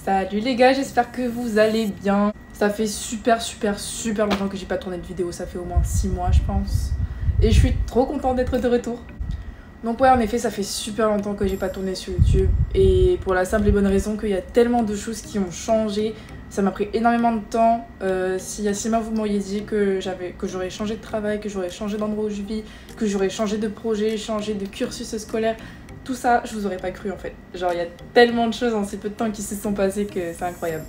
Salut les gars, j'espère que vous allez bien. Ça fait super longtemps que j'ai pas tourné de vidéo, ça fait au moins 6 mois je pense. Et je suis trop contente d'être de retour. Donc ouais, en effet, ça fait super longtemps que j'ai pas tourné sur YouTube. Et pour la simple et bonne raison qu'il y a tellement de choses qui ont changé. Ça m'a pris énormément de temps. Si il y a 6 mois vous m'auriez dit que j'aurais changé de travail, que j'aurais changé d'endroit où je vis, que j'aurais changé de projet, changé de cursus scolaire, tout ça, je vous aurais pas cru en fait. Genre, il y a tellement de choses en si peu de temps qui se sont passées que c'est incroyable.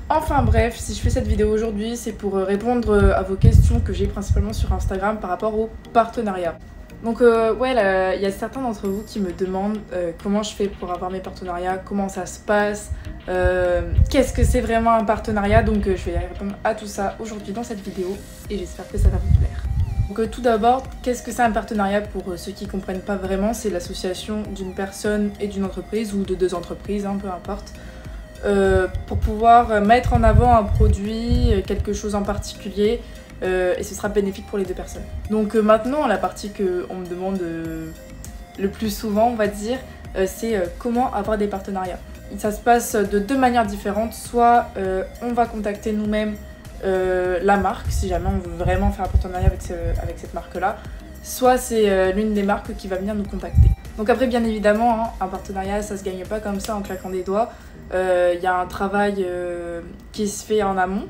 Enfin bref, si je fais cette vidéo aujourd'hui, c'est pour répondre à vos questions que j'ai principalement sur Instagram par rapport au partenariat. Donc ouais, il y a certains d'entre vous qui me demandent comment je fais pour avoir mes partenariats, comment ça se passe, qu'est-ce que c'est vraiment un partenariat. Donc je vais répondre à tout ça aujourd'hui dans cette vidéo et j'espère que ça va vous plaire. Donc tout d'abord, qu'est-ce que c'est un partenariat pour ceux qui ne comprennent pas vraiment? C'est l'association d'une personne et d'une entreprise ou de deux entreprises, hein, peu importe, pour pouvoir mettre en avant un produit, quelque chose en particulier, et ce sera bénéfique pour les deux personnes. Donc maintenant, la partie qu'on me demande le plus souvent, on va dire, c'est comment avoir des partenariats. Ça se passe de deux manières différentes. Soit on va contacter nous-mêmes la marque, si jamais on veut vraiment faire un partenariat avec cette marque-là, soit c'est l'une des marques qui va venir nous contacter. Donc après, bien évidemment, hein, un partenariat, ça se gagne pas comme ça en claquant des doigts. Y a un travail qui se fait en amont.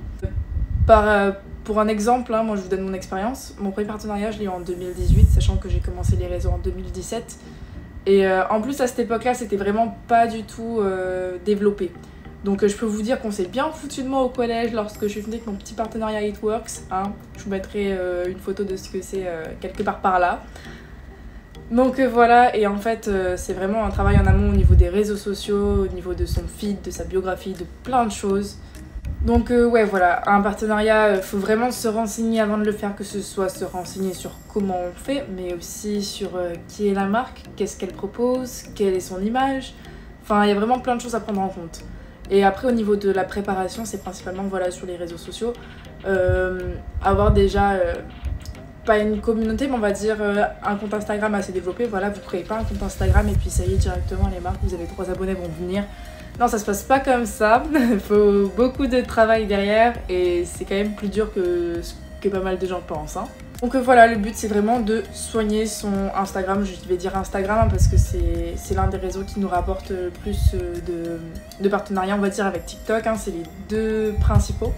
Pour un exemple, hein, moi je vous donne mon expérience. Mon premier partenariat, je l'ai eu en 2018, sachant que j'ai commencé les réseaux en 2017. Et en plus, à cette époque-là, c'était vraiment pas du tout développé. Donc je peux vous dire qu'on s'est bien foutu de moi au collège lorsque je suis venue avec mon petit partenariat It Works. Hein. Je vous mettrai une photo de ce que c'est quelque part par là. Donc voilà, et en fait c'est vraiment un travail en amont au niveau des réseaux sociaux, au niveau de son feed, de sa biographie, de plein de choses. Donc ouais, voilà, un partenariat, faut vraiment se renseigner avant de le faire, que ce soit se renseigner sur comment on fait, mais aussi sur qui est la marque, qu'est-ce qu'elle propose, quelle est son image. Enfin, il y a vraiment plein de choses à prendre en compte. Et après, au niveau de la préparation, c'est principalement voilà, sur les réseaux sociaux. Avoir déjà, pas une communauté, mais on va dire un compte Instagram assez développé. Voilà, vous ne créez pas un compte Instagram et puis ça y est, directement, les marques, vous avez 3 abonnés vont venir. Non, ça se passe pas comme ça. Il faut beaucoup de travail derrière et c'est quand même plus dur que ce que pas mal de gens pensent. Hein. Donc voilà, le but c'est vraiment de soigner son Instagram. Je vais dire Instagram hein, parce que c'est l'un des réseaux qui nous rapporte le plus de partenariats, on va dire, avec TikTok. Hein, c'est les deux principaux.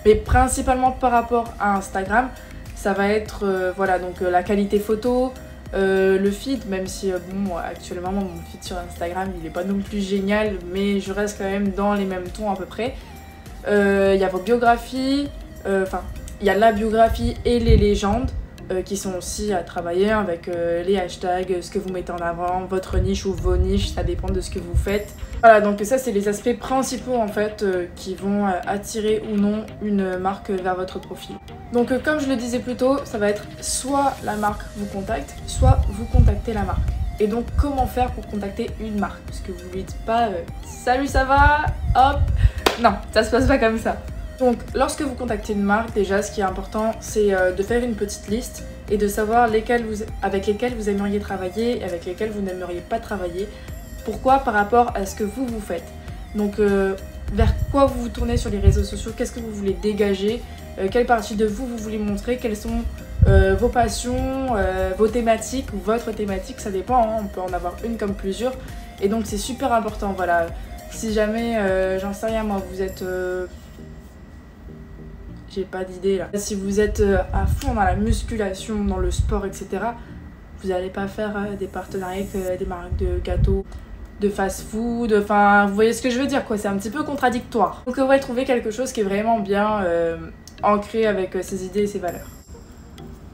Mais principalement par rapport à Instagram, ça va être voilà, donc la qualité photo, le feed, même si bon, actuellement mon feed sur Instagram il est pas non plus génial, mais je reste quand même dans les mêmes tons à peu près. Il y a vos biographies, enfin il y a la biographie et les légendes qui sont aussi à travailler avec les hashtags, ce que vous mettez en avant, votre niche ou vos niches, ça dépend de ce que vous faites. Voilà, donc ça c'est les aspects principaux en fait qui vont attirer ou non une marque vers votre profil. Donc comme je le disais plus tôt, ça va être soit la marque vous contacte, soit vous contactez la marque. Et donc comment faire pour contacter une marque? Parce que vous lui dites pas salut ça va, hop, non, ça se passe pas comme ça. Donc lorsque vous contactez une marque, déjà ce qui est important c'est de faire une petite liste et de savoir avec lesquelles vous aimeriez travailler et avec lesquelles vous n'aimeriez pas travailler. Pourquoi? Par rapport à ce que vous faites. Donc vers quoi vous vous tournez sur les réseaux sociaux, qu'est-ce que vous voulez dégager, quelle partie de vous voulez montrer, quelles sont vos passions, vos thématiques ou votre thématique, ça dépend, hein, on peut en avoir une comme plusieurs. Et donc c'est super important, voilà. Si jamais, j'en sais rien moi, vous êtes... j'ai pas d'idée là. Si vous êtes à fond dans la musculation, dans le sport, etc., vous n'allez pas faire des partenariats avec des marques de gâteaux, de fast-food, enfin vous voyez ce que je veux dire quoi, c'est un petit peu contradictoire. Donc ouais, trouver quelque chose qui est vraiment bien ancré avec ses idées et ses valeurs.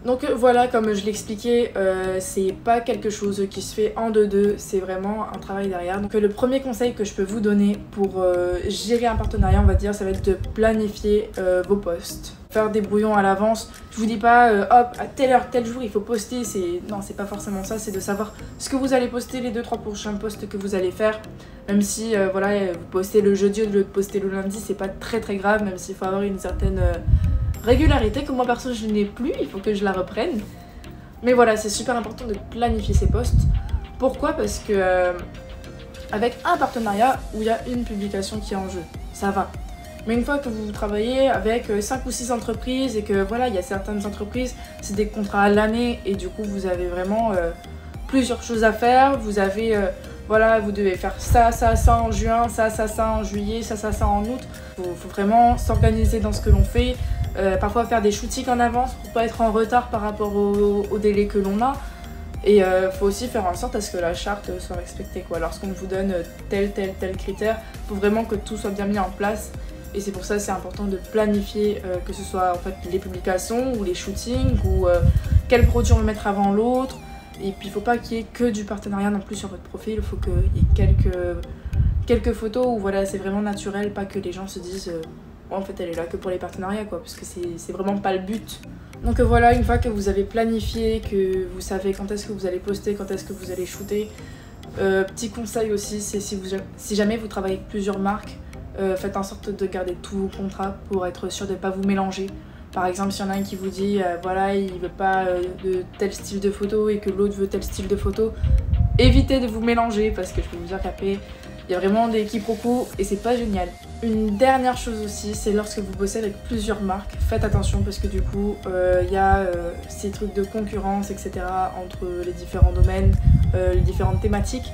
Donc voilà, comme je l'expliquais, c'est pas quelque chose qui se fait en deux, c'est vraiment un travail derrière. Donc le premier conseil que je peux vous donner pour gérer un partenariat, on va dire, ça va être de planifier vos posts. Faire des brouillons à l'avance. Je vous dis pas hop, à telle heure, tel jour il faut poster, non, c'est pas forcément ça, c'est de savoir ce que vous allez poster, les 2-3 prochains posts que vous allez faire. Même si voilà, vous postez le jeudi au lieu de poster le lundi, c'est pas très grave, même s'il faut avoir une certaine régularité que moi perso je n'ai plus, il faut que je la reprenne. Mais voilà, c'est super important de planifier ses posts. Pourquoi? Parce que avec un partenariat où il y a une publication qui est en jeu. Ça va. Mais une fois que vous travaillez avec 5 ou 6 entreprises et que voilà, il y a certaines entreprises, c'est des contrats à l'année et du coup vous avez vraiment plusieurs choses à faire. Vous avez, voilà, vous devez faire ça en juin, ça en juillet, ça en août. Faut vraiment s'organiser dans ce que l'on fait. Parfois faire des shootings en avance pour pas être en retard par rapport au délai que l'on a. Et faut aussi faire en sorte à ce que la charte soit respectée, quoi. Lorsqu'on vous donne tel critère, faut vraiment que tout soit bien mis en place. Et c'est pour ça que c'est important de planifier, que ce soit en fait les publications ou les shootings ou quel produit on veut mettre avant l'autre. Et puis il faut pas qu'il y ait que du partenariat non plus sur votre profil, il faut qu'il y ait quelques photos où voilà, c'est vraiment naturel, pas que les gens se disent en fait elle est là que pour les partenariats, quoi, parce que c'est vraiment pas le but. Donc voilà, une fois que vous avez planifié, que vous savez quand est-ce que vous allez poster, quand est-ce que vous allez shooter, petit conseil aussi, c'est si jamais vous travaillez avec plusieurs marques, faites en sorte de garder tous vos contrats pour être sûr de ne pas vous mélanger. Par exemple, s'il y en a un qui vous dit voilà, il veut pas de tel style de photo et que l'autre veut tel style de photo, évitez de vous mélanger parce que je peux vous dire qu'après il y a vraiment des quiproquos et c'est pas génial. Une dernière chose aussi, c'est lorsque vous bossez avec plusieurs marques, faites attention parce que du coup il y a ces trucs de concurrence, etc. entre les différents domaines, les différentes thématiques.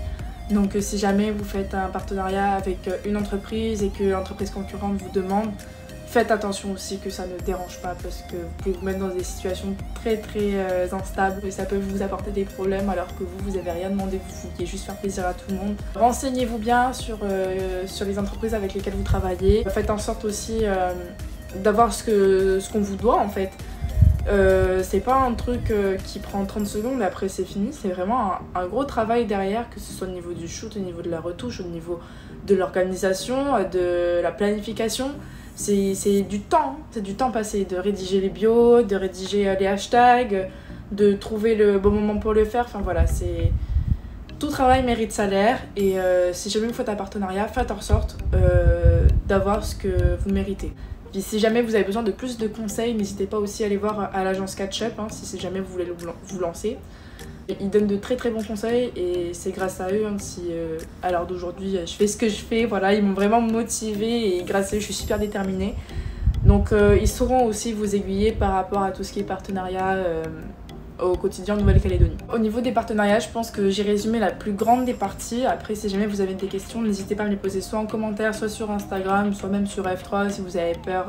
Donc si jamais vous faites un partenariat avec une entreprise et que l'entreprise concurrente vous demande, faites attention aussi que ça ne dérange pas parce que vous pouvez vous mettre dans des situations très instables et ça peut vous apporter des problèmes alors que vous avez rien demandé, vous vouliez juste faire plaisir à tout le monde. Renseignez-vous bien sur les entreprises avec lesquelles vous travaillez. Faites en sorte aussi d'avoir ce qu'on vous doit en fait. C'est pas un truc qui prend 30 secondes et après c'est fini, c'est vraiment un gros travail derrière, que ce soit au niveau du shoot, au niveau de la retouche, au niveau de l'organisation, de la planification. C'est du temps, c'est du temps passé, de rédiger les bios, de rédiger les hashtags, de trouver le bon moment pour le faire, enfin voilà, c'est... Tout travail mérite salaire et si jamais vous faites un partenariat, faites en sorte d'avoir ce que vous méritez. Puis si jamais vous avez besoin de plus de conseils, n'hésitez pas aussi à aller voir à l'agence Catch-Up, hein, si jamais vous voulez vous lancer. Ils donnent de très bons conseils et c'est grâce à eux si à l'heure d'aujourd'hui je fais ce que je fais. Voilà, ils m'ont vraiment motivée et grâce à eux je suis super déterminée. Donc ils sauront aussi vous aiguiller par rapport à tout ce qui est partenariat au quotidien en Nouvelle-Calédonie. Au niveau des partenariats, je pense que j'ai résumé la plus grande des parties. Après, si jamais vous avez des questions, n'hésitez pas à me les poser soit en commentaire, soit sur Instagram, soit même sur F3 si vous avez peur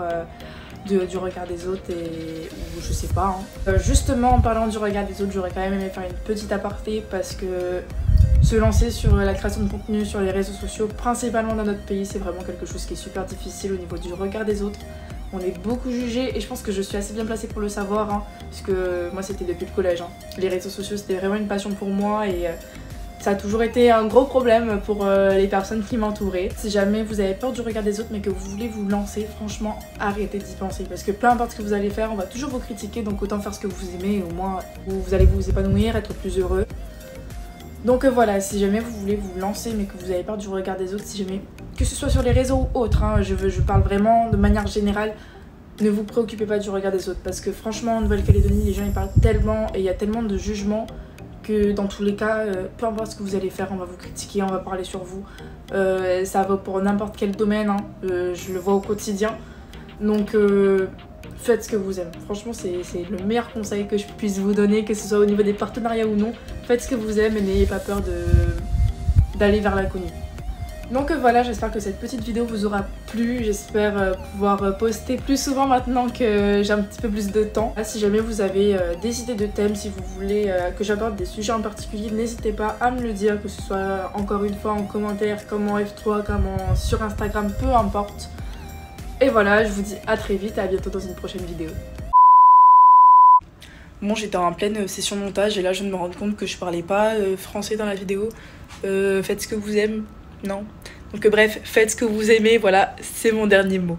du regard des autres ou je sais pas. Hein. Justement, en parlant du regard des autres, j'aurais quand même aimé faire une petite aparté parce que se lancer sur la création de contenu sur les réseaux sociaux, principalement dans notre pays, c'est vraiment quelque chose qui est super difficile au niveau du regard des autres. On est beaucoup jugé et je pense que je suis assez bien placée pour le savoir, hein, puisque moi c'était depuis le collège. Hein. Les réseaux sociaux c'était vraiment une passion pour moi et ça a toujours été un gros problème pour les personnes qui m'entouraient. Si jamais vous avez peur du regard des autres mais que vous voulez vous lancer, franchement arrêtez d'y penser parce que peu importe ce que vous allez faire, on va toujours vous critiquer, donc autant faire ce que vous aimez et au moins vous allez vous épanouir, être plus heureux. Donc voilà, si jamais vous voulez vous lancer mais que vous avez peur du regard des autres, si jamais, que ce soit sur les réseaux ou autres, hein, je parle vraiment de manière générale, ne vous préoccupez pas du regard des autres parce que franchement en Nouvelle-Calédonie les gens ils parlent tellement et il y a tellement de jugements que dans tous les cas, peu importe ce que vous allez faire, on va vous critiquer, on va parler sur vous. Ça va pour n'importe quel domaine, hein, je le vois au quotidien. Donc faites ce que vous aimez. Franchement, c'est le meilleur conseil que je puisse vous donner, que ce soit au niveau des partenariats ou non. Faites ce que vous aimez et n'ayez pas peur d'aller vers l'inconnu. Donc voilà, j'espère que cette petite vidéo vous aura plu. J'espère pouvoir poster plus souvent maintenant que j'ai un petit peu plus de temps. Si jamais vous avez des idées de thèmes, si vous voulez que j'aborde des sujets en particulier, n'hésitez pas à me le dire, que ce soit encore une fois en commentaire, comme en F3, comme sur Instagram, peu importe. Et voilà, je vous dis à très vite et à bientôt dans une prochaine vidéo. Bon, j'étais en pleine session montage et là je viens de me rendre compte que je parlais pas français dans la vidéo. Faites ce que vous aimez. Non. Donc bref, faites ce que vous aimez, voilà, c'est mon dernier mot.